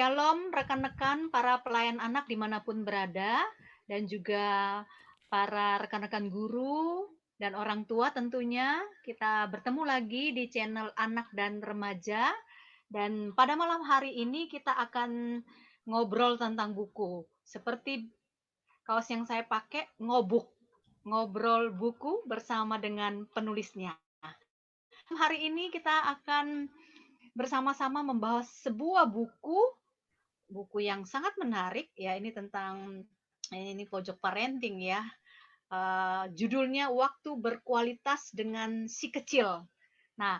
Shalom rekan-rekan para pelayan anak dimanapun berada, dan juga para rekan-rekan guru dan orang tua tentunya. Kita bertemu lagi di channel Anak dan Remaja, dan pada malam hari ini kita akan ngobrol tentang buku. Seperti kaos yang saya pakai, ngobuk, ngobrol buku bersama dengan penulisnya. Hari ini kita akan bersama-sama membahas sebuah buku yang sangat menarik ya. Ini tentang ini pojok parenting ya. Judulnya Waktu Berkualitas dengan Si Kecil. Nah,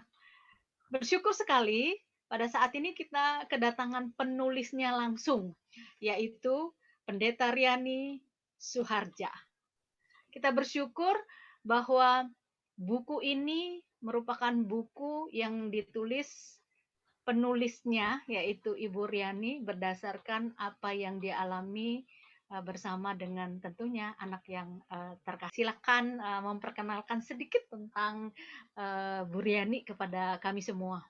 bersyukur sekali pada saat ini kita kedatangan penulisnya langsung, yaitu Pendeta Riani Suhardja. Kita bersyukur bahwa buku ini merupakan buku yang ditulis penulisnya, yaitu Ibu Riani, berdasarkan apa yang dia alami bersama dengan tentunya anak yang terkasih. Silakan memperkenalkan sedikit tentang Bu Riani kepada kami semua.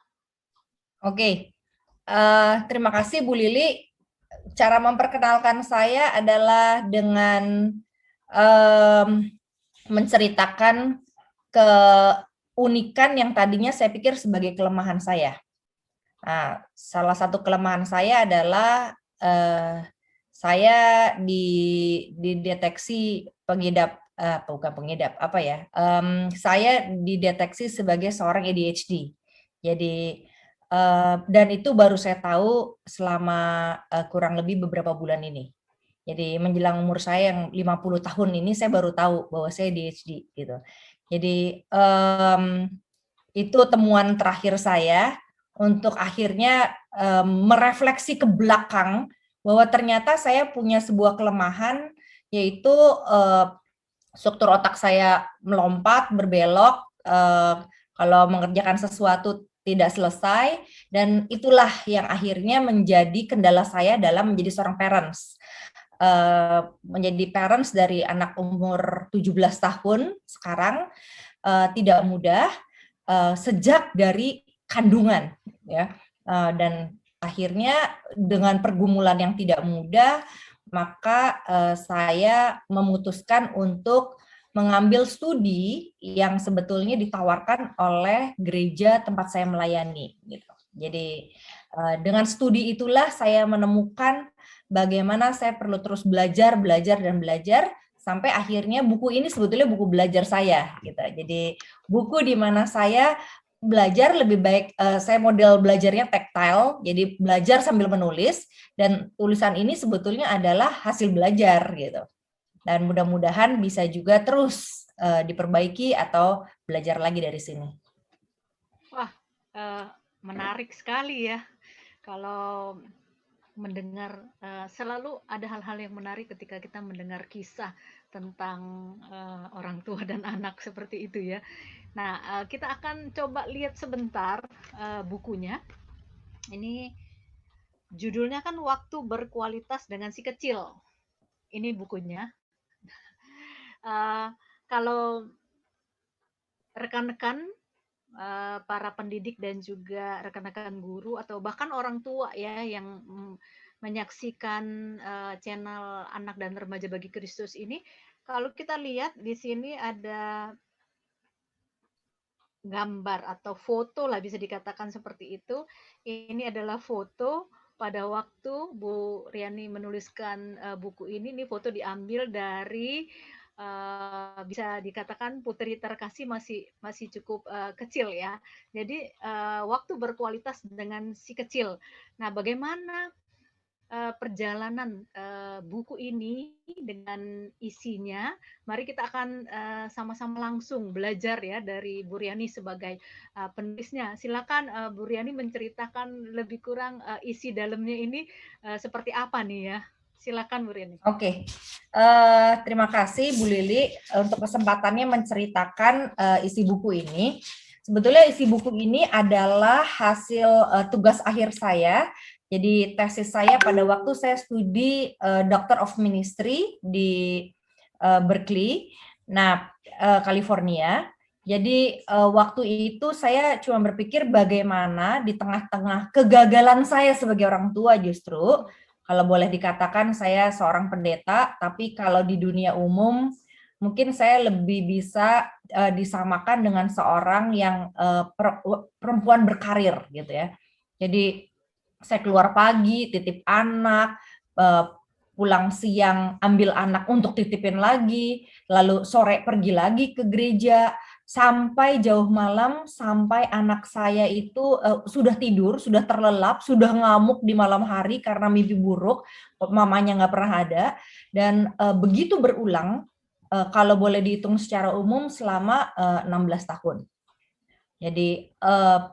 Oke, terima kasih Bu Lili. Cara memperkenalkan saya adalah dengan menceritakan keunikan yang tadinya saya pikir sebagai kelemahan saya. Nah, salah satu kelemahan saya adalah saya dideteksi pengidap, bukan pengidap, apa ya? Saya dideteksi sebagai seorang ADHD. Jadi dan itu baru saya tahu selama kurang lebih beberapa bulan ini. Jadi menjelang umur saya yang 50 tahun ini saya baru tahu bahwa saya ADHD gitu. Jadi itu temuan terakhir saya untuk akhirnya merefleksi ke belakang bahwa ternyata saya punya sebuah kelemahan, yaitu struktur otak saya melompat, berbelok, kalau mengerjakan sesuatu tidak selesai, dan itulah yang akhirnya menjadi kendala saya dalam menjadi seorang parents. Menjadi parents dari anak umur 17 tahun sekarang tidak mudah, sejak dari kandungan ya, dan akhirnya dengan pergumulan yang tidak mudah, maka saya memutuskan untuk mengambil studi yang sebetulnya ditawarkan oleh gereja tempat saya melayani gitu. Jadi dengan studi itulah saya menemukan bagaimana saya perlu terus belajar sampai akhirnya buku ini sebetulnya buku belajar saya gitu. Jadi buku di mana saya belajar lebih baik, saya model belajarnya tactile, jadi belajar sambil menulis, dan tulisan ini sebetulnya adalah hasil belajar gitu. Dan mudah-mudahan bisa juga terus diperbaiki atau belajar lagi dari sini. Wah, menarik sekali ya. Kalau mendengar, selalu ada hal-hal yang menarik ketika kita mendengar kisah tentang orang tua dan anak seperti itu ya. Nah, kita akan coba lihat sebentar bukunya. Ini judulnya kan Waktu Berkualitas dengan Si Kecil. Ini bukunya. Kalau rekan-rekan para pendidik dan juga rekan-rekan guru atau bahkan orang tua ya yang menyaksikan channel Anak dan Remaja Bagi Kristus ini, kalau kita lihat di sini ada gambar atau foto lah, bisa dikatakan seperti itu. Ini adalah foto pada waktu Bu Riani menuliskan buku ini. Ini foto diambil dari bisa dikatakan putri terkasih masih cukup kecil ya. Jadi waktu berkualitas dengan si kecil. Nah, bagaimana perjalanan buku ini dengan isinya? Mari kita akan sama-sama langsung belajar ya dari Bu Riani sebagai penulisnya. Silakan Bu Riani menceritakan lebih kurang isi dalamnya ini seperti apa nih ya. Silakan Bu Riani. Oke, terima kasih Bu Lili untuk kesempatannya menceritakan isi buku ini. Sebetulnya isi buku ini adalah hasil tugas akhir saya. Jadi tesis saya pada waktu saya studi Doctor of Ministry di Berkeley, California. Jadi waktu itu saya cuma berpikir bagaimana di tengah-tengah kegagalan saya sebagai orang tua justru, kalau boleh dikatakan saya seorang pendeta, tapi kalau di dunia umum mungkin saya lebih bisa disamakan dengan seorang yang perempuan berkarir gitu ya. Jadi saya keluar pagi, titip anak, pulang siang ambil anak untuk titipin lagi, lalu sore pergi lagi ke gereja, sampai jauh malam, sampai anak saya itu sudah tidur, sudah terlelap, sudah ngamuk di malam hari karena mimpi buruk, mamanya nggak pernah ada, dan begitu berulang, kalau boleh dihitung secara umum selama 16 tahun. Jadi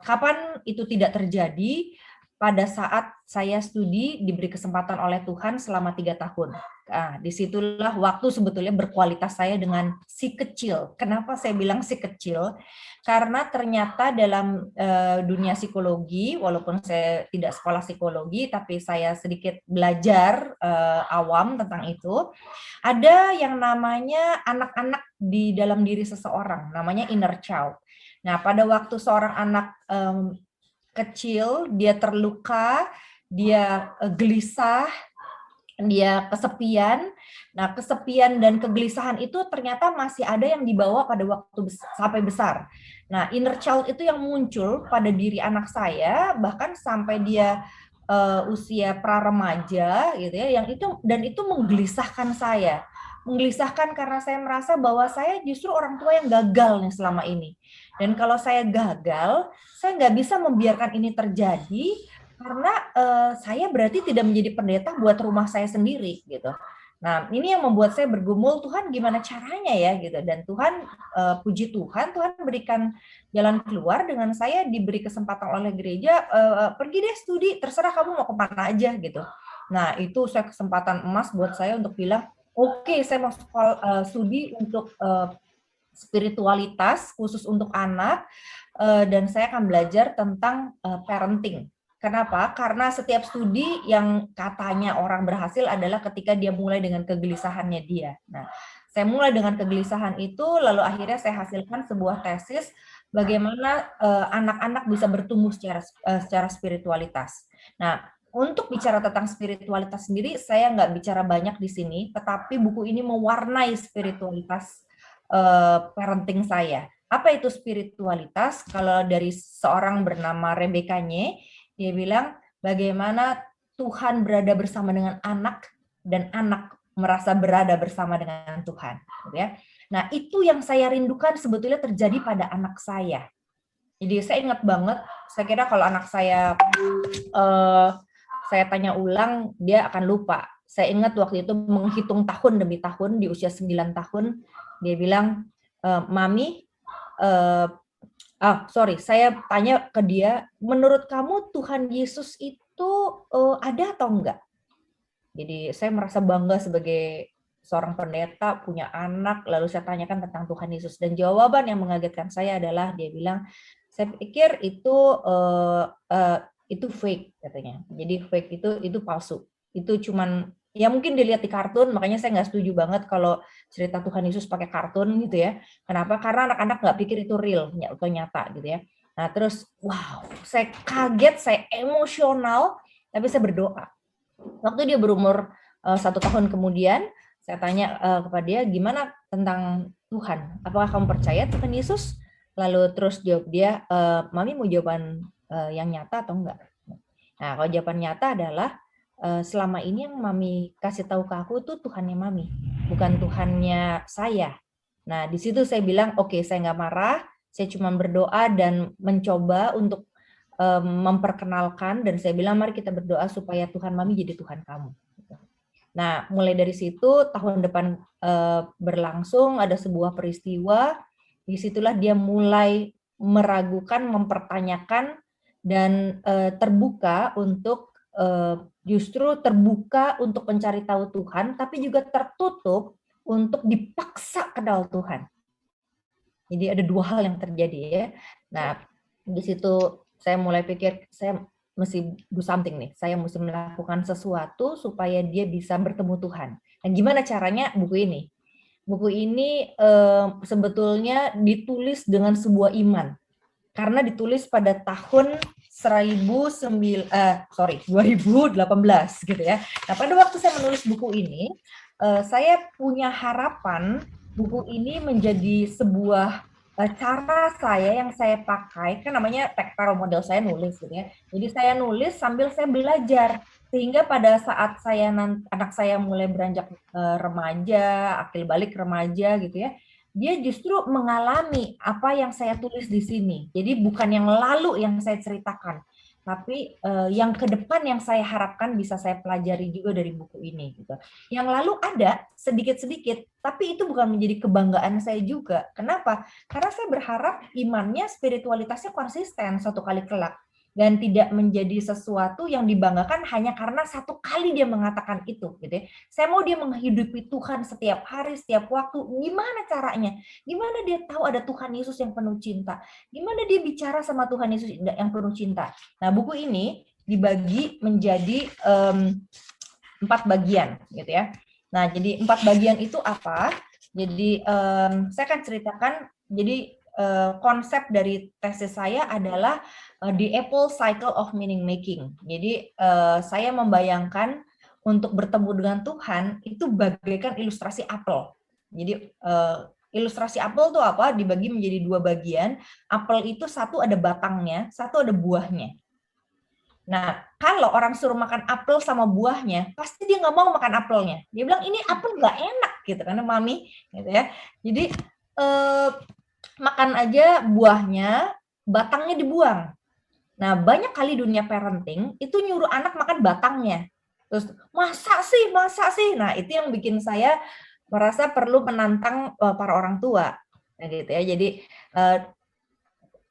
kapan itu tidak terjadi? Pada saat saya studi diberi kesempatan oleh Tuhan selama 3 tahun. Nah, disitulah waktu sebetulnya berkualitas saya dengan si kecil. Kenapa saya bilang si kecil? Karena ternyata dalam dunia psikologi, walaupun saya tidak sekolah psikologi, tapi saya sedikit belajar awam tentang itu, ada yang namanya anak-anak di dalam diri seseorang, namanya inner child. Nah, pada waktu seorang anak kecil, dia terluka, dia gelisah, dia kesepian. Nah, kesepian dan kegelisahan itu ternyata masih ada yang dibawa pada waktu sampai besar. Nah, inner child itu yang muncul pada diri anak saya, bahkan sampai dia usia pra-remaja gitu ya, yang itu dan itu menggelisahkan saya. Menggelisahkan karena saya merasa bahwa saya justru orang tua yang gagal nih selama ini. Dan kalau saya gagal, saya nggak bisa membiarkan ini terjadi karena saya berarti tidak menjadi pendeta buat rumah saya sendiri gitu. Nah, ini yang membuat saya bergumul, Tuhan gimana caranya ya gitu. Dan Tuhan, puji Tuhan, Tuhan berikan jalan keluar dengan saya diberi kesempatan oleh gereja, pergi deh studi, terserah kamu mau kemana aja gitu. Nah, itu saya kesempatan emas buat saya untuk bilang, oke, saya mau studi untuk spiritualitas khusus untuk anak, dan saya akan belajar tentang parenting. Kenapa? Karena setiap studi yang katanya orang berhasil adalah ketika dia mulai dengan kegelisahannya dia. Nah, saya mulai dengan kegelisahan itu, lalu akhirnya saya hasilkan sebuah tesis bagaimana anak-anak bisa bertumbuh secara spiritualitas. Nah, untuk bicara tentang spiritualitas sendiri, saya nggak bicara banyak di sini, tetapi buku ini mewarnai spiritualitas parenting saya. Apa itu spiritualitas? Kalau dari seorang bernama Rebecca Nye, dia bilang bagaimana Tuhan berada bersama dengan anak dan anak merasa berada bersama dengan Tuhan, gitu ya. Nah, itu yang saya rindukan sebetulnya terjadi pada anak saya. Jadi saya ingat banget, saya kira kalau anak saya tanya ulang, dia akan lupa. Saya ingat waktu itu menghitung tahun demi tahun, di usia 9 tahun, dia bilang, Mami, saya tanya ke dia, menurut kamu Tuhan Yesus itu ada atau enggak? Jadi saya merasa bangga sebagai seorang pendeta, punya anak, lalu saya tanyakan tentang Tuhan Yesus. Dan jawaban yang mengagetkan saya adalah, dia bilang, saya pikir itu fake katanya. Jadi fake itu palsu. Itu cuman ya mungkin dilihat di kartun, makanya saya nggak setuju banget kalau cerita Tuhan Yesus pakai kartun gitu ya. Kenapa? Karena anak-anak nggak pikir itu real atau nyata gitu ya. Nah terus, wow, saya kaget, saya emosional, tapi saya berdoa. Waktu dia berumur 1 tahun kemudian, saya tanya kepada dia, gimana tentang Tuhan? Apakah kamu percaya Tuhan Yesus? Lalu terus jawab dia, Mami mau jawaban yang nyata atau enggak? Nah, kalau jawaban nyata adalah selama ini yang Mami kasih tahu ke aku tuh Tuhannya Mami, bukan Tuhannya saya. Nah, di situ saya bilang, oke, saya nggak marah, saya cuma berdoa dan mencoba untuk memperkenalkan, dan saya bilang, mari kita berdoa supaya Tuhan Mami jadi Tuhan kamu. Nah, mulai dari situ tahun depan berlangsung, ada sebuah peristiwa, disitulah dia mulai meragukan, mempertanyakan, dan terbuka untuk justru terbuka untuk mencari tahu Tuhan, tapi juga tertutup untuk dipaksa kenal Tuhan. Jadi ada 2 hal yang terjadi ya. Nah, di situ saya mulai pikir saya mesti do something nih. Saya mesti melakukan sesuatu supaya dia bisa bertemu Tuhan. Nah, gimana caranya? Buku ini. Buku ini sebetulnya ditulis dengan sebuah iman. Karena ditulis pada tahun 2018 gitu ya. Nah, pada waktu saya menulis buku ini, saya punya harapan buku ini menjadi sebuah cara saya yang saya pakai, kan namanya tactile model, saya nulis gitu ya. Jadi saya nulis sambil saya belajar, sehingga pada saat anak saya mulai beranjak remaja, akil balik remaja gitu ya, dia justru mengalami apa yang saya tulis di sini. Jadi bukan yang lalu yang saya ceritakan, tapi yang ke depan yang saya harapkan bisa saya pelajari juga dari buku ini gitu. Yang lalu ada sedikit-sedikit, tapi itu bukan menjadi kebanggaan saya juga. Kenapa? Karena saya berharap imannya, spiritualitasnya konsisten suatu kali kelak, dan tidak menjadi sesuatu yang dibanggakan hanya karena satu kali dia mengatakan itu gitu ya. Saya mau dia menghidupi Tuhan setiap hari, setiap waktu. Gimana caranya? Gimana dia tahu ada Tuhan Yesus yang penuh cinta? Gimana dia bicara sama Tuhan Yesus yang penuh cinta? Nah, buku ini dibagi menjadi 4 bagian gitu ya. Nah, jadi 4 bagian itu apa? Jadi saya akan ceritakan, jadi konsep dari tesis saya adalah the Apple Cycle of Meaning Making. Jadi saya membayangkan untuk bertemu dengan Tuhan itu bagaikan ilustrasi apel. Jadi ilustrasi apel itu apa? Dibagi menjadi 2 bagian. Apel itu satu ada batangnya, satu ada buahnya. Nah, kalau orang suruh makan apel sama buahnya, pasti dia nggak mau makan apelnya. Dia bilang, ini apel nggak enak, gitu kan, Mami. Gitu ya. Jadi, makan aja buahnya, batangnya dibuang. Nah, banyak kali dunia parenting, itu nyuruh anak makan batangnya. Terus, masa sih? Nah, itu yang bikin saya merasa perlu menantang para orang tua. Nah, gitu ya. Jadi,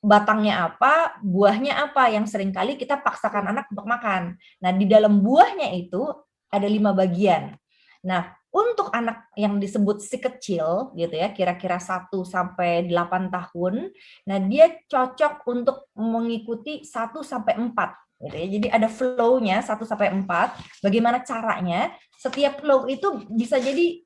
batangnya apa, buahnya apa yang seringkali kita paksakan anak untuk makan. Nah, di dalam buahnya itu ada 5 bagian. Nah, untuk anak yang disebut si kecil gitu ya, kira-kira 1 sampai 8 tahun, nah dia cocok untuk mengikuti 1 sampai 4 gitu ya. Jadi ada flow-nya 1 sampai 4. Bagaimana caranya? Setiap flow itu bisa jadi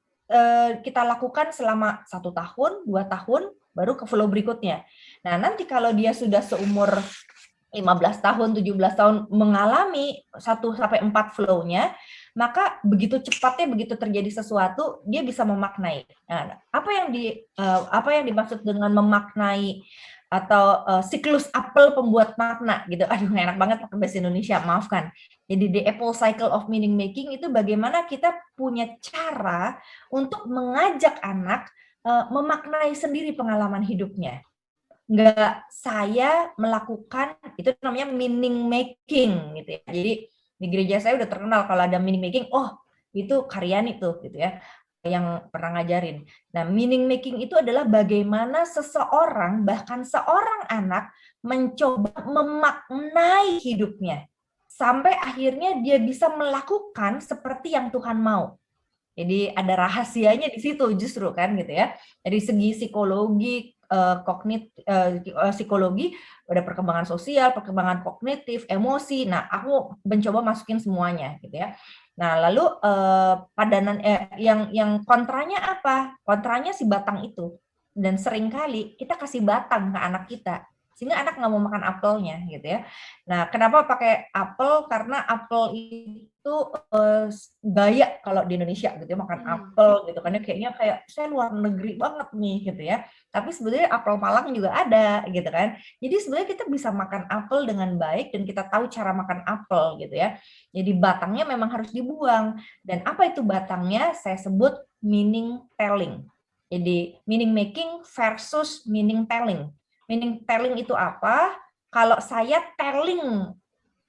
kita lakukan selama 1 tahun, 2 tahun, baru ke flow berikutnya. Nah, nanti kalau dia sudah seumur 15 tahun, 17 tahun mengalami 1 sampai 4 flow-nya, maka begitu cepatnya, begitu terjadi sesuatu, dia bisa memaknai. Nah, apa yang dimaksud dengan memaknai atau siklus apel pembuat makna gitu. Aduh, enak banget pakai bahasa Indonesia, maafkan. Jadi the Apple Cycle of Meaning Making itu bagaimana kita punya cara untuk mengajak anak memaknai sendiri pengalaman hidupnya. Nggak saya melakukan, itu namanya meaning making gitu ya. Jadi di gereja saya udah terkenal kalau ada meaning making, oh itu Karyani tuh gitu ya, yang pernah ngajarin. Nah, meaning making itu adalah bagaimana seseorang, bahkan seorang anak mencoba memaknai hidupnya sampai akhirnya dia bisa melakukan seperti yang Tuhan mau. Jadi ada rahasianya di situ justru kan gitu ya. Dari segi psikologi, psikologi, ada perkembangan sosial, perkembangan kognitif, emosi. Nah, aku mencoba masukin semuanya gitu ya. Nah, lalu padanan yang kontranya apa? Kontranya si batang itu. Dan seringkali kita kasih batang ke anak kita sehingga anak nggak mau makan apelnya gitu ya. Nah, kenapa pakai apel? Karena apel itu gaya kalau di Indonesia gitu ya, makan apel gitu kan ya, kayaknya kayak saya luar negeri banget nih gitu ya. Tapi sebenarnya apel Malang juga ada gitu kan. Jadi sebenarnya kita bisa makan apel dengan baik dan kita tahu cara makan apel gitu ya. Jadi batangnya memang harus dibuang. Dan apa itu batangnya? Saya sebut meaning telling. Jadi meaning making versus meaning telling. Meaning telling itu apa? Kalau saya telling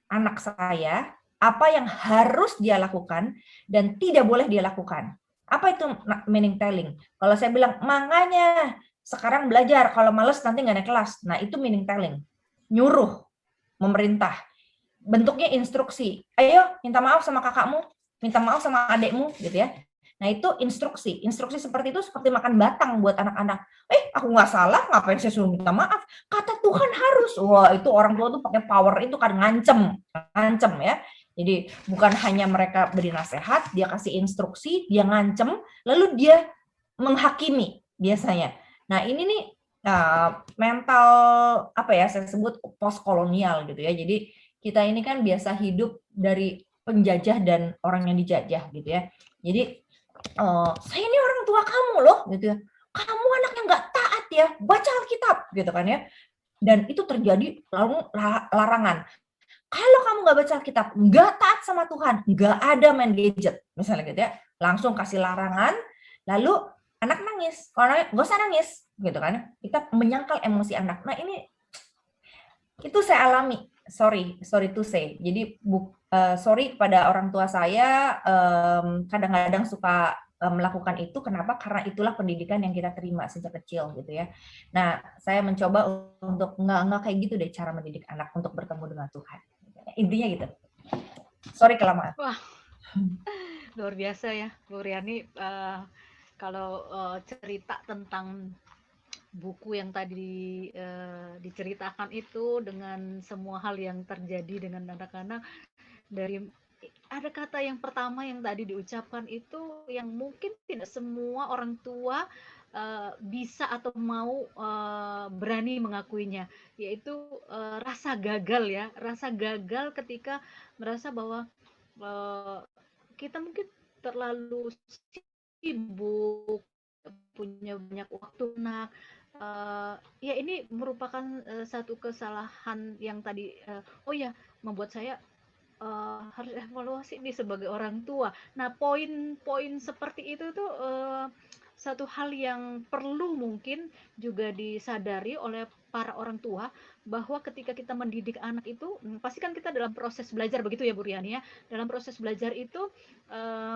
anak saya apa yang harus dia lakukan dan tidak boleh dia lakukan. Apa itu meaning telling? Kalau saya bilang, makanya sekarang belajar, kalau males nanti nggak naik kelas. Nah, itu meaning telling. Nyuruh, memerintah. Bentuknya instruksi. Ayo, minta maaf sama kakakmu, minta maaf sama adekmu, gitu ya. Nah, itu instruksi. Instruksi seperti itu seperti makan batang buat anak-anak. Aku nggak salah, ngapain saya suruh minta maaf? Kata Tuhan harus. Wah, itu orang tua tuh pakai power itu kan, ngancem ya. Jadi bukan hanya mereka beri nasihat, dia kasih instruksi, dia ngancem, lalu dia menghakimi biasanya. Nah, ini nih mental apa ya, saya sebut postkolonial gitu ya. Jadi kita ini kan biasa hidup dari penjajah dan orang yang dijajah gitu ya. Jadi saya ini orang tua kamu loh gitu ya. Kamu anaknya nggak taat ya, baca Alkitab gitu kan ya. Dan itu terjadi lalu larangan. Kalau kamu nggak baca Alkitab, nggak taat sama Tuhan, nggak ada main gadget, misalnya gitu ya, langsung kasih larangan, lalu anak nangis, kalau nangis, nggak usah nangis, gitu kan? Kita menyangkal emosi anak. Nah ini itu saya alami, sorry to say. Jadi sorry kepada orang tua saya, kadang-kadang suka melakukan itu. Kenapa? Karena itulah pendidikan yang kita terima sejak kecil gitu ya. Nah, saya mencoba untuk nggak kayak gitu deh cara mendidik anak untuk bertemu dengan Tuhan. Intinya gitu. Sorry kelamaan. Wah, luar biasa ya, Bu Riani. Kalau cerita tentang buku yang tadi diceritakan itu dengan semua hal yang terjadi dengan anak-anak, dari ada kata yang pertama yang tadi diucapkan itu yang mungkin tidak semua orang tua bisa atau mau berani mengakuinya, yaitu rasa gagal ya, rasa gagal ketika merasa bahwa uh, kita mungkin terlalu sibuk, punya banyak waktu. Nah, ya ini merupakan satu kesalahan yang tadi, oh ya, membuat saya harus evaluasi nih sebagai orang tua. Nah, poin-poin seperti itu tuh satu hal yang perlu mungkin juga disadari oleh para orang tua, bahwa ketika kita mendidik anak itu pasti kan kita dalam proses belajar, begitu ya Bu Riani ya. Dalam proses belajar itu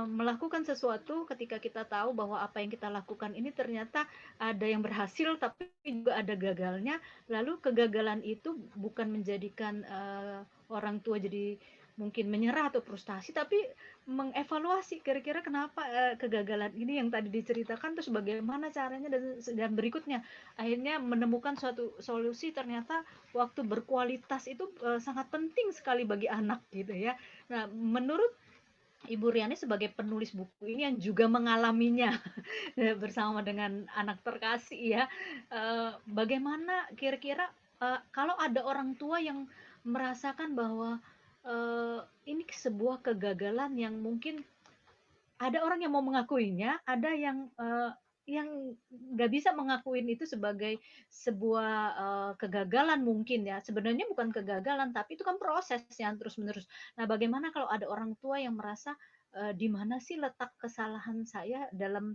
melakukan sesuatu ketika kita tahu bahwa apa yang kita lakukan ini ternyata ada yang berhasil tapi juga ada gagalnya, lalu kegagalan itu bukan menjadikan orang tua jadi mungkin menyerah atau frustasi, tapi mengevaluasi kira-kira kenapa kegagalan ini yang tadi diceritakan, terus bagaimana caranya, dan berikutnya akhirnya menemukan suatu solusi. Ternyata waktu berkualitas itu sangat penting sekali bagi anak gitu ya. Nah, menurut Ibu Riani sebagai penulis buku ini yang juga mengalaminya bersama dengan anak terkasih ya, bagaimana kira-kira kalau ada orang tua yang merasakan bahwa ini sebuah kegagalan yang mungkin ada orang yang mau mengakuinya, ada yang nggak bisa mengakuin itu sebagai sebuah kegagalan mungkin ya. Sebenarnya bukan kegagalan, tapi itu kan proses yang terus-menerus. Nah, bagaimana kalau ada orang tua yang merasa di mana sih letak kesalahan saya dalam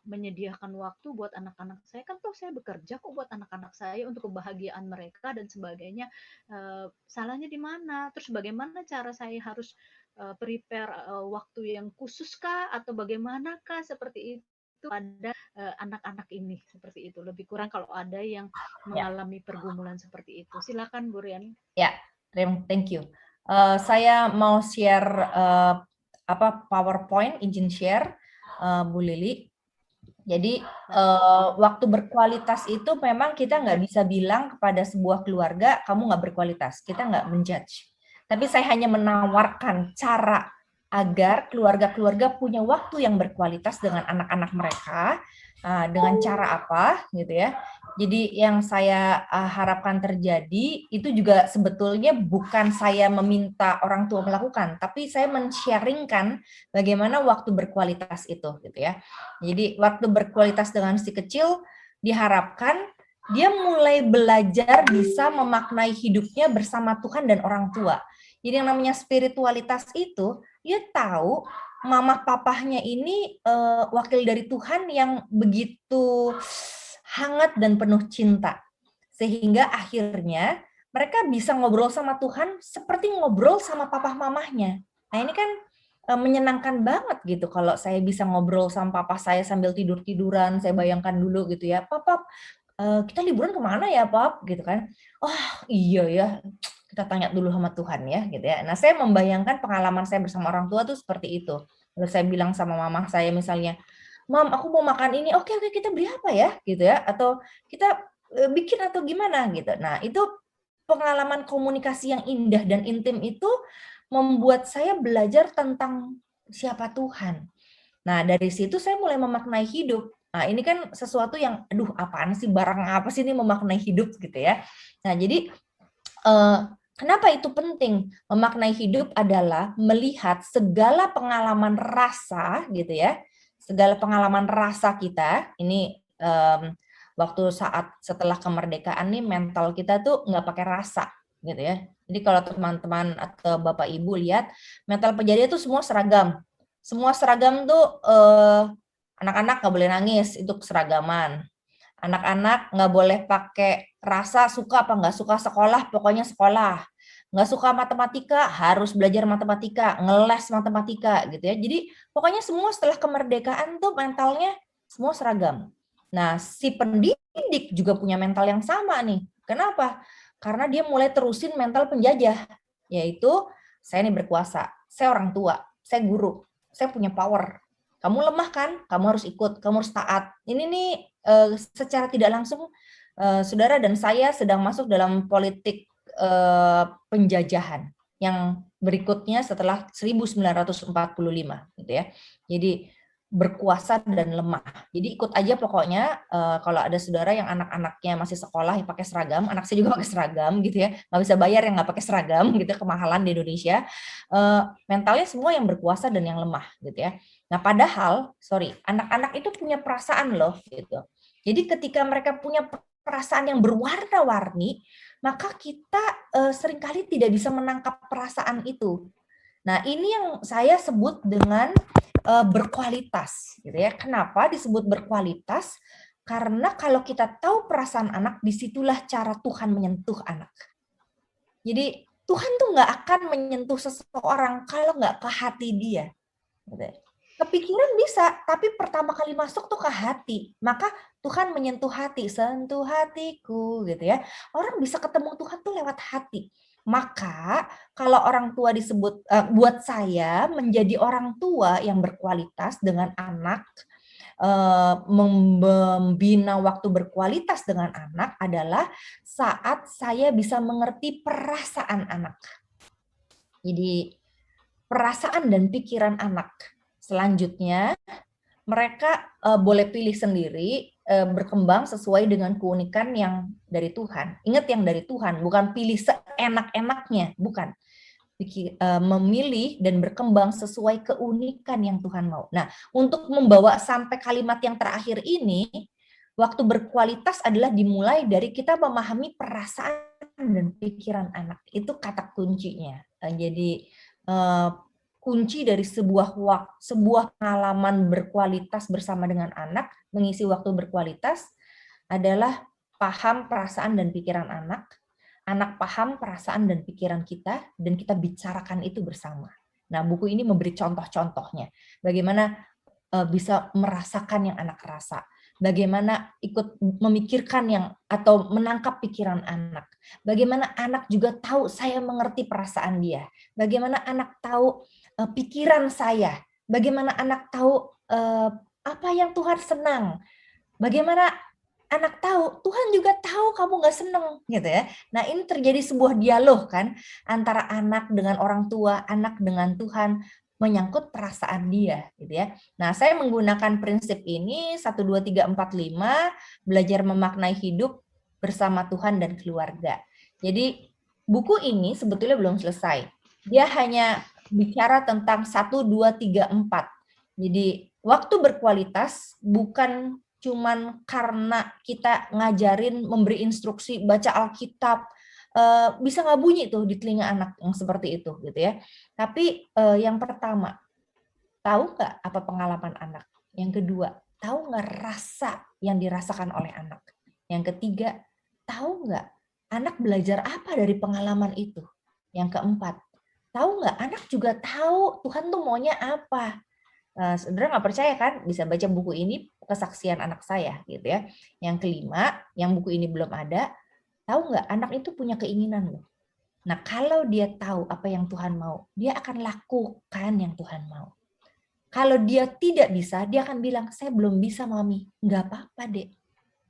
menyediakan waktu buat anak-anak saya, kan toh saya bekerja kok buat anak-anak saya untuk kebahagiaan mereka dan sebagainya. Salahnya di mana? Terus bagaimana cara saya harus prepare waktu yang khusus kah atau bagaimanakah seperti itu pada anak-anak ini, seperti itu lebih kurang kalau ada yang Ya, mengalami pergumulan seperti itu. Silakan Bu Riani. ya, thank you. Saya mau share PowerPoint, izin share Bu Lili. Jadi waktu berkualitas itu memang kita nggak bisa bilang kepada sebuah keluarga kamu nggak berkualitas, kita nggak menjudge. Tapi saya hanya menawarkan cara agar keluarga-keluarga punya waktu yang berkualitas dengan anak-anak mereka. Dengan cara apa gitu ya. Jadi yang saya harapkan terjadi itu juga sebetulnya bukan saya meminta orang tua melakukan, tapi saya men-sharingkan bagaimana waktu berkualitas itu gitu ya. Jadi waktu berkualitas dengan si kecil diharapkan dia mulai belajar bisa memaknai hidupnya bersama Tuhan dan orang tua. Jadi yang namanya spiritualitas itu, dia tahu mama papahnya ini wakil dari Tuhan yang begitu hangat dan penuh cinta. Sehingga akhirnya mereka bisa ngobrol sama Tuhan seperti ngobrol sama papah mamahnya. Nah ini kan menyenangkan banget gitu kalau saya bisa ngobrol sama papa saya sambil tidur-tiduran. Saya bayangkan dulu gitu ya, pap, kita liburan kemana ya pap gitu kan. Oh iya ya, kita tanya dulu sama Tuhan ya gitu ya. Nah saya membayangkan pengalaman saya bersama orang tua tuh seperti itu. Lalu saya bilang sama mama saya misalnya, Mam aku mau makan ini, oke kita beli apa ya gitu ya, atau kita bikin atau gimana gitu. Nah itu pengalaman komunikasi yang indah dan intim itu membuat saya belajar tentang siapa Tuhan. Nah, dari situ saya mulai memaknai hidup. Nah, ini kan sesuatu yang, aduh, apaan sih, barang apa sih ini memaknai hidup gitu ya. Nah, jadi kenapa itu penting? Memaknai hidup adalah melihat segala pengalaman rasa gitu ya, segala pengalaman rasa kita. Ini waktu saat setelah kemerdekaan nih, mental kita tuh nggak pakai rasa gitu ya. Jadi kalau teman-teman atau Bapak Ibu lihat, mental penjajah itu semua seragam. Semua seragam tuh anak-anak nggak boleh nangis, itu keseragaman. Anak-anak nggak boleh pakai rasa suka apa nggak suka sekolah, pokoknya sekolah. Nggak suka matematika, harus belajar matematika, ngeles matematika gitu ya. Jadi pokoknya semua setelah kemerdekaan tuh mentalnya semua seragam. Nah, si pendidik juga punya mental yang sama nih. Kenapa? Karena dia mulai terusin mental penjajah, yaitu saya ini berkuasa, saya orang tua, saya guru, saya punya power. Kamu lemah kan? Kamu harus ikut, kamu harus taat. Ini nih secara tidak langsung saudara dan saya sedang masuk dalam politik penjajahan yang berikutnya setelah 1945 gitu ya. Jadi berkuasa dan lemah. Jadi ikut aja pokoknya kalau ada saudara yang anak-anaknya masih sekolah yang pakai seragam, anak saya juga pakai seragam gitu ya, nggak bisa bayar yang nggak pakai seragam gitu, kemahalan di Indonesia. Mentalnya semua yang berkuasa dan yang lemah gitu ya. Nah padahal, sorry, anak-anak itu punya perasaan loh gitu. Jadi ketika mereka punya perasaan yang berwarna-warni, maka kita seringkali tidak bisa menangkap perasaan itu. Nah, ini yang saya sebut dengan berkualitas, gitu ya. Kenapa disebut berkualitas? Karena kalau kita tahu perasaan anak, disitulah cara Tuhan menyentuh anak. Jadi Tuhan tuh nggak akan menyentuh seseorang kalau nggak ke hati dia. Gitu. Kepikiran bisa, tapi pertama kali masuk tuh ke hati. Maka Tuhan menyentuh hati, sentuh hatiku gitu ya. Orang bisa ketemu Tuhan tuh lewat hati. Maka kalau orang tua disebut, buat saya menjadi orang tua yang berkualitas dengan anak, membina waktu berkualitas dengan anak adalah saat saya bisa mengerti perasaan anak. Jadi perasaan dan pikiran anak. Selanjutnya, mereka boleh pilih sendiri berkembang sesuai dengan keunikan yang dari Tuhan. Ingat yang dari Tuhan, bukan pilih seenak-enaknya, bukan. Memilih dan berkembang sesuai keunikan yang Tuhan mau. Nah, untuk membawa sampai kalimat yang terakhir ini, waktu berkualitas adalah dimulai dari kita memahami perasaan dan pikiran anak. Itu kata kuncinya. Jadi kunci dari sebuah pengalaman berkualitas bersama dengan anak, mengisi waktu berkualitas adalah paham perasaan dan pikiran anak. Anak paham perasaan dan pikiran kita, dan kita bicarakan itu bersama. Nah, buku ini memberi contoh-contohnya. Bagaimana bisa merasakan yang anak rasa. Bagaimana ikut memikirkan yang atau menangkap pikiran anak. Bagaimana anak juga tahu saya mengerti perasaan dia. Bagaimana anak tahu pikiran saya. Bagaimana anak tahu apa yang Tuhan senang. Bagaimana anak tahu, Tuhan juga tahu kamu nggak seneng gitu ya. Nah ini terjadi sebuah dialog kan antara anak dengan orang tua, anak dengan Tuhan, menyangkut perasaan dia gitu ya. Nah saya menggunakan prinsip ini 1, 2, 3, 4, 5, belajar memaknai hidup bersama Tuhan dan keluarga. Jadi buku ini sebetulnya belum selesai. Dia hanya bicara tentang 1, 2, 3, 4. Jadi waktu berkualitas bukan cuman karena kita ngajarin, memberi instruksi, baca Alkitab, bisa nggak bunyi tuh di telinga anak yang seperti itu gitu ya. Tapi yang pertama, tahu nggak apa pengalaman anak? Yang kedua, tahu nggak rasa yang dirasakan oleh anak? Yang ketiga, tahu nggak anak belajar apa dari pengalaman itu? Yang keempat, tahu nggak anak juga tahu Tuhan tuh maunya apa? Saudara nggak percaya kan? Bisa baca buku ini, kesaksian anak saya gitu ya. Yang kelima, yang buku ini belum ada, tahu nggak anak itu punya keinginan loh. Nah kalau dia tahu apa yang Tuhan mau, dia akan lakukan yang Tuhan mau. Kalau dia tidak bisa, dia akan bilang, saya belum bisa mami. Nggak apa-apa dek,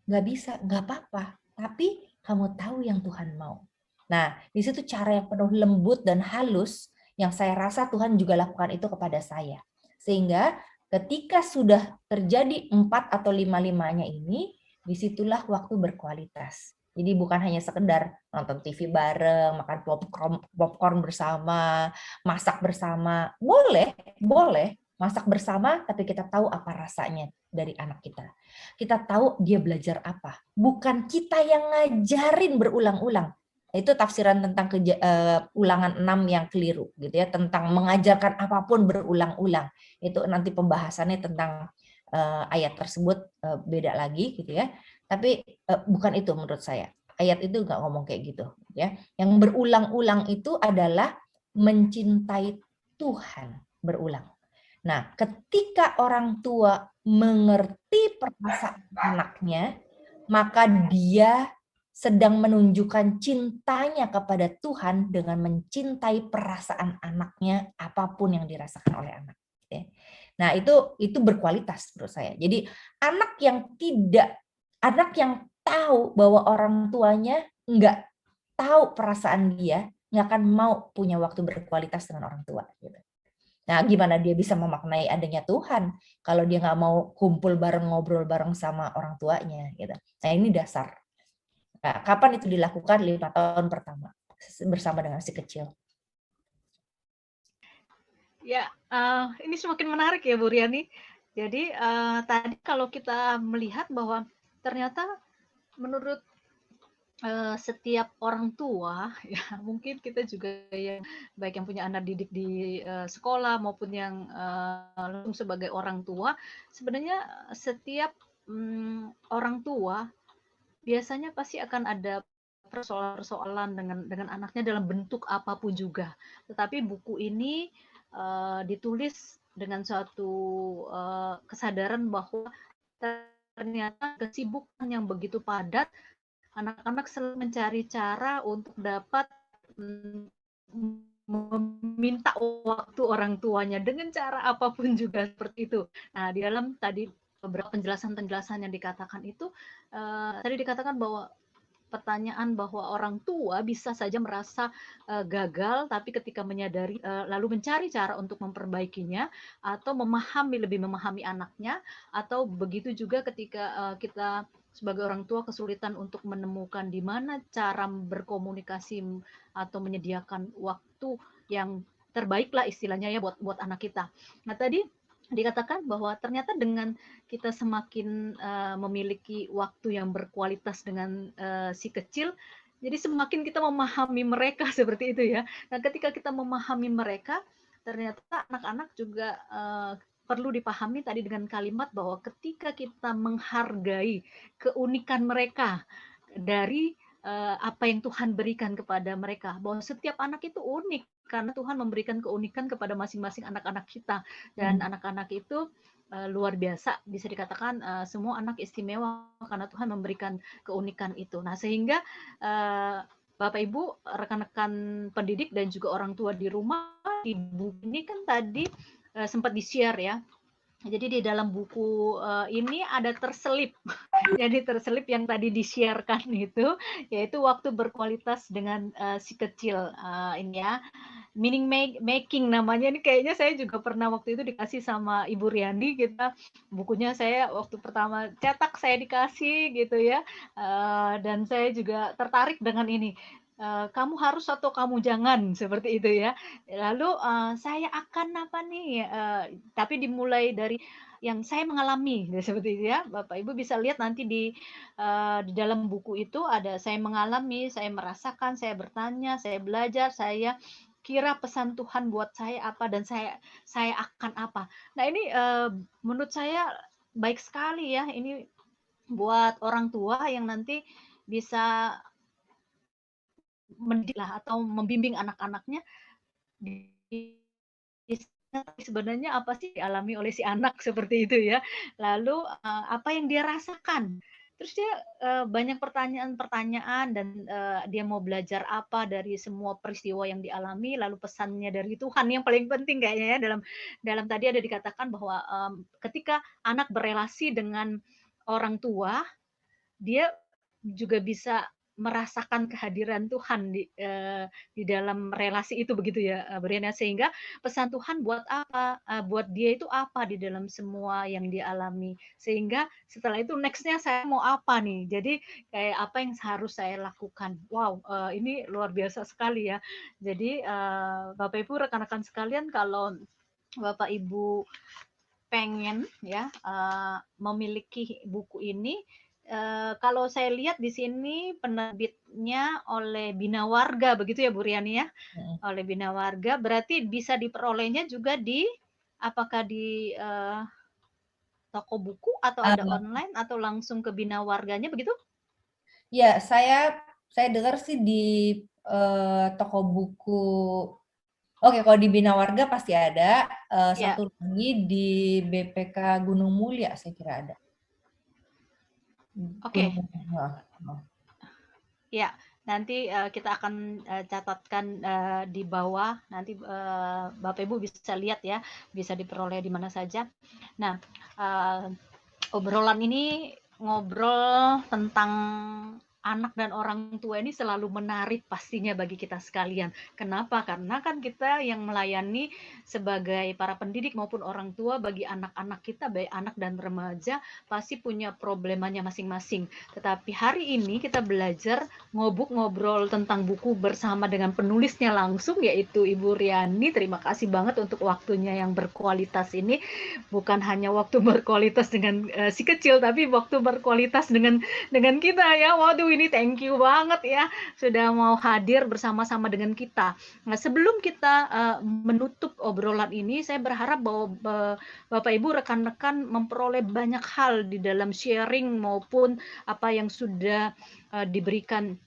nggak bisa, nggak apa-apa. Tapi kamu tahu yang Tuhan mau. Nah di situ cara yang penuh lembut dan halus yang saya rasa Tuhan juga lakukan itu kepada saya. Sehingga Ketika sudah terjadi 4 atau 5-5-nya ini, disitulah waktu berkualitas. Jadi bukan hanya sekedar nonton TV bareng, makan popcorn bersama, masak bersama. Boleh, boleh masak bersama, tapi kita tahu apa rasanya dari anak kita. Kita tahu dia belajar apa. Bukan kita yang ngajarin berulang-ulang. Itu tafsiran tentang ulangan 6 yang keliru gitu ya, tentang mengajarkan apapun berulang-ulang. Itu nanti pembahasannya tentang ayat tersebut beda lagi gitu ya. Tapi bukan itu menurut saya. Ayat itu nggak ngomong kayak gitu ya. Yang berulang-ulang itu adalah mencintai Tuhan berulang. Nah, ketika orang tua mengerti perasaan anaknya, maka dia sedang menunjukkan cintanya kepada Tuhan dengan mencintai perasaan anaknya apapun yang dirasakan oleh anak. Nah, itu berkualitas menurut saya. Jadi anak yang tahu bahwa orang tuanya nggak tahu perasaan dia, nggak akan mau punya waktu berkualitas dengan orang tua. Gitu. Nah, gimana dia bisa memaknai adanya Tuhan kalau dia nggak mau kumpul bareng, ngobrol bareng sama orang tuanya. Gitu. Nah, ini dasar. Nah, kapan itu dilakukan? 5 tahun pertama bersama dengan si kecil. Ya, ini semakin menarik ya Bu Riani. Jadi tadi kalau kita melihat bahwa ternyata menurut setiap orang tua, ya mungkin kita juga yang baik yang punya anak didik di sekolah maupun yang langsung sebagai orang tua, sebenarnya setiap orang tua biasanya pasti akan ada persoalan-persoalan dengan anaknya dalam bentuk apapun juga. Tetapi buku ini ditulis dengan suatu kesadaran bahwa ternyata kesibukan yang begitu padat, anak-anak selalu mencari cara untuk dapat meminta waktu orang tuanya dengan cara apapun juga seperti itu. Nah, di dalam tadi beberapa penjelasan-penjelasan yang dikatakan itu, tadi dikatakan bahwa pertanyaan bahwa orang tua bisa saja merasa gagal, tapi ketika menyadari lalu mencari cara untuk memperbaikinya atau lebih memahami anaknya, atau begitu juga ketika kita sebagai orang tua kesulitan untuk menemukan di mana cara berkomunikasi atau menyediakan waktu yang terbaik lah istilahnya ya buat anak kita. Nah tadi dikatakan bahwa ternyata dengan kita semakin memiliki waktu yang berkualitas dengan si kecil, jadi semakin kita memahami mereka seperti itu ya. Nah, ketika kita memahami mereka, ternyata anak-anak juga perlu dipahami tadi dengan kalimat bahwa ketika kita menghargai keunikan mereka dari apa yang Tuhan berikan kepada mereka, bahwa setiap anak itu unik karena Tuhan memberikan keunikan kepada masing-masing anak-anak kita, dan anak-anak itu luar biasa, bisa dikatakan semua anak istimewa karena Tuhan memberikan keunikan itu. Nah, sehingga Bapak Ibu, rekan-rekan pendidik dan juga orang tua di rumah, di buku ini kan tadi sempat di-share ya. Jadi di dalam buku ini ada terselip, jadi terselip yang tadi di-sharekan itu, yaitu waktu berkualitas dengan si kecil ini ya. Meaning making namanya, ini kayaknya saya juga pernah waktu itu dikasih sama Ibu Riandi, kita bukunya saya waktu pertama cetak saya dikasih gitu ya, dan saya juga tertarik dengan ini. Kamu harus atau kamu jangan seperti itu ya. Lalu saya akan apa nih? Tapi dimulai dari yang saya mengalami seperti itu ya. Bapak Ibu bisa lihat nanti di dalam buku itu ada saya mengalami, saya merasakan, saya bertanya, saya belajar, saya kira pesan Tuhan buat saya apa dan saya akan apa. Nah ini menurut saya baik sekali ya ini buat orang tua yang nanti bisa mendidik lah atau membimbing anak-anaknya di sebenarnya apa sih dialami oleh si anak seperti itu ya. Lalu apa yang dia rasakan. Terus dia banyak pertanyaan-pertanyaan dan dia mau belajar apa dari semua peristiwa yang dialami, lalu pesannya dari Tuhan yang paling penting kayaknya ya dalam tadi ada dikatakan bahwa ketika anak berelasi dengan orang tua, dia juga bisa merasakan kehadiran Tuhan di dalam relasi itu begitu ya, Bu Rian ya, sehingga pesan Tuhan buat apa, buat dia itu apa di dalam semua yang dia alami. Sehingga setelah itu next-nya saya mau apa nih, jadi kayak apa yang harus saya lakukan. Wow, ini luar biasa sekali ya. Jadi, Bapak Ibu, rekan-rekan sekalian, kalau Bapak Ibu pengen ya, memiliki buku ini, kalau saya lihat di sini penerbitnya oleh Bina Warga begitu ya Bu Riani ya? Mhm. Oleh Bina Warga, berarti bisa diperolehnya juga apakah di, toko buku atau ada Eee, online atau langsung ke Bina Warganya begitu? ya saya dengar sih di, toko buku oke, kalau di Bina Warga pasti ada, Ya, satu lagi di BPK Gunung Mulia saya kira ada. oke. Gunung heeh heeh. Ya, nanti, kita akan, catatkan, di bawah, nanti, Bapak Ibu bisa lihat ya, bisa diperoleh di mana saja. Nah, eee, obrolan ini ngobrol tentang anak dan orang tua ini selalu menarik pastinya bagi kita sekalian. Kenapa? Karena kan kita yang melayani sebagai para pendidik maupun orang tua bagi anak-anak kita, baik anak dan remaja, pasti punya problemanya masing-masing. Tetapi hari ini kita belajar ngobrol tentang buku bersama dengan penulisnya langsung, yaitu Ibu Riani. Terima kasih banget untuk waktunya yang berkualitas ini. Bukan hanya waktu berkualitas dengan si kecil, tapi waktu berkualitas dengan kita ya. Waduh, ini thank you banget ya sudah mau hadir bersama-sama dengan kita. Nah, sebelum kita menutup obrolan ini, saya berharap bahwa Bapak Ibu rekan-rekan memperoleh banyak hal di dalam sharing maupun apa yang sudah diberikan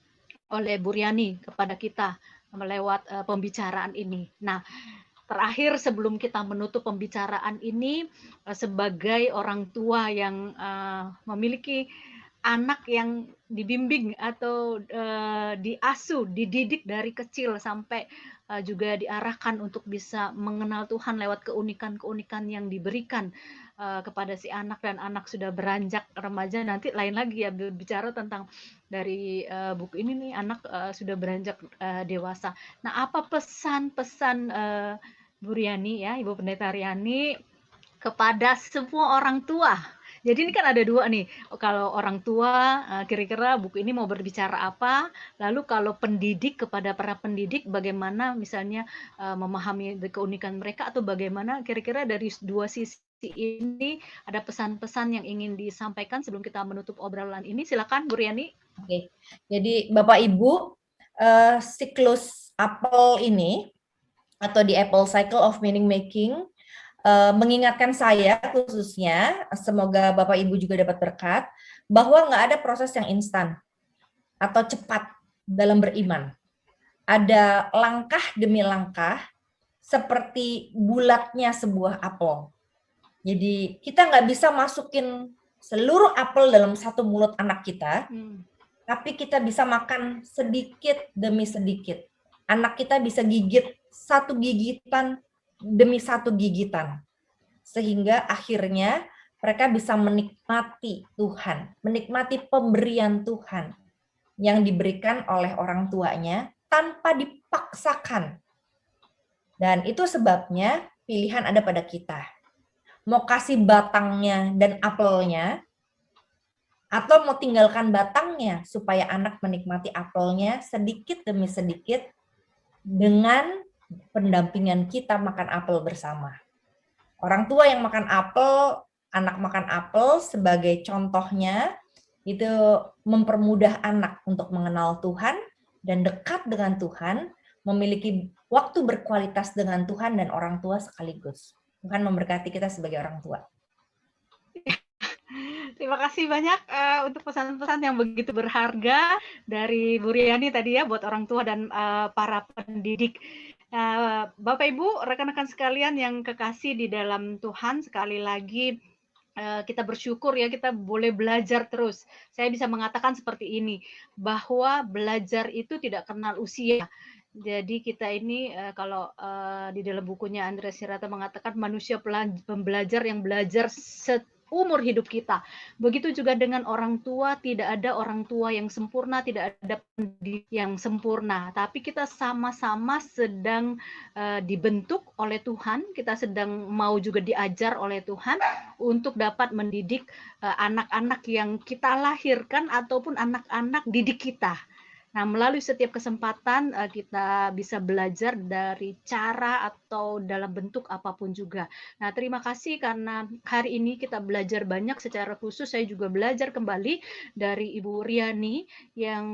oleh Bu Riani kepada kita melewat pembicaraan ini. Nah, terakhir sebelum kita menutup pembicaraan ini, sebagai orang tua yang memiliki anak yang dibimbing atau diasuh, dididik dari kecil sampai juga diarahkan untuk bisa mengenal Tuhan lewat keunikan-keunikan yang diberikan kepada si anak, dan anak sudah beranjak remaja, nanti lain lagi ya berbicara tentang dari buku ini nih anak sudah beranjak dewasa. Nah, apa pesan-pesan Bu Riani ya, Ibu Pendeta Riani kepada semua orang tua? Jadi ini kan ada dua nih, kalau orang tua kira-kira buku ini mau berbicara apa, lalu kalau pendidik kepada para pendidik bagaimana misalnya memahami keunikan mereka, atau bagaimana kira-kira dari dua sisi ini ada pesan-pesan yang ingin disampaikan sebelum kita menutup obrolan ini. Silakan Bu Riani. Oke. Jadi Bapak Ibu, siklus apel ini atau di Apple Cycle of Meaning Making mengingatkan saya khususnya, semoga Bapak Ibu juga dapat berkat, bahwa nggak ada proses yang instan atau cepat dalam beriman. Ada langkah demi langkah seperti bulatnya sebuah apel. Jadi kita nggak bisa masukin seluruh apel dalam satu mulut anak kita, tapi kita bisa makan sedikit demi sedikit. Anak kita bisa gigit satu gigitan demi satu gigitan. Sehingga akhirnya mereka bisa menikmati Tuhan, menikmati pemberian Tuhan yang diberikan oleh orang tuanya tanpa dipaksakan. Dan itu sebabnya pilihan ada pada kita. Mau kasih batangnya dan apelnya, atau mau tinggalkan batangnya supaya anak menikmati apelnya sedikit demi sedikit dengan pendampingan kita makan apel bersama. Orang tua yang makan apel, anak makan apel sebagai contohnya itu mempermudah anak untuk mengenal Tuhan dan dekat dengan Tuhan, memiliki waktu berkualitas dengan Tuhan dan orang tua sekaligus. Tuhan memberkati kita sebagai orang tua. Terima kasih banyak untuk pesan-pesan yang begitu berharga dari Bu Riani tadi ya buat orang tua dan para pendidik. Bapak Ibu, rekan-rekan sekalian yang kekasih di dalam Tuhan, sekali lagi kita bersyukur ya kita boleh belajar terus. Saya bisa mengatakan seperti ini, bahwa belajar itu tidak kenal usia. Jadi kita ini kalau di dalam bukunya Andreas Hirata mengatakan manusia pembelajar yang belajar umur hidup kita. Begitu juga dengan orang tua, tidak ada orang tua yang sempurna, tidak ada pendidik yang sempurna, tapi kita sama-sama sedang dibentuk oleh Tuhan, kita sedang mau juga diajar oleh Tuhan untuk dapat mendidik anak-anak yang kita lahirkan ataupun anak-anak didik kita. Nah, melalui setiap kesempatan kita bisa belajar dari cara atau dalam bentuk apapun juga. Nah, terima kasih karena hari ini kita belajar banyak. Secara khusus saya juga belajar kembali dari Ibu Riani yang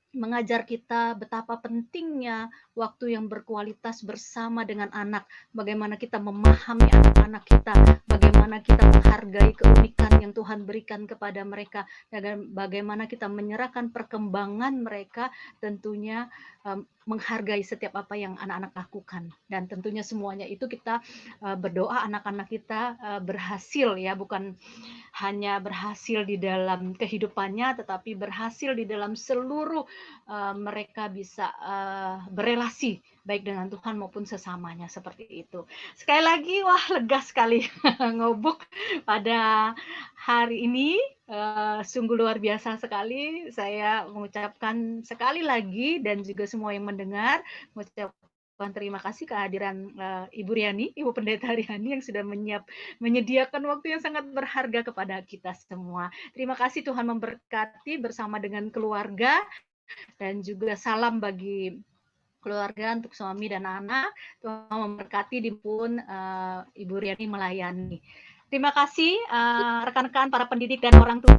mengajar kita betapa pentingnya waktu yang berkualitas bersama dengan anak, bagaimana kita memahami anak-anak kita, bagaimana kita menghargai keunikan yang Tuhan berikan kepada mereka, dan bagaimana kita menyerahkan perkembangan mereka, tentunya menghargai setiap apa yang anak-anak lakukan. Dan tentunya semuanya itu kita berdoa anak-anak kita berhasil, ya, bukan hanya berhasil di dalam kehidupannya, tetapi berhasil di dalam seluruh mereka bisa berelasi baik dengan Tuhan maupun sesamanya, seperti itu. Sekali lagi, wah, lega sekali ngobuk pada hari ini. Sungguh luar biasa sekali. Saya mengucapkan sekali lagi, dan juga semua yang mendengar, mengucapkan terima kasih kehadiran Ibu Riani, Ibu Pendeta Riani, yang sudah menyediakan waktu yang sangat berharga kepada kita semua. Terima kasih, Tuhan memberkati bersama dengan keluarga, dan juga salam bagi keluarga untuk suami dan anak. Tuhan memberkati di pun Ibu Riani melayani. Terima kasih rekan-rekan para pendidik dan orang tua.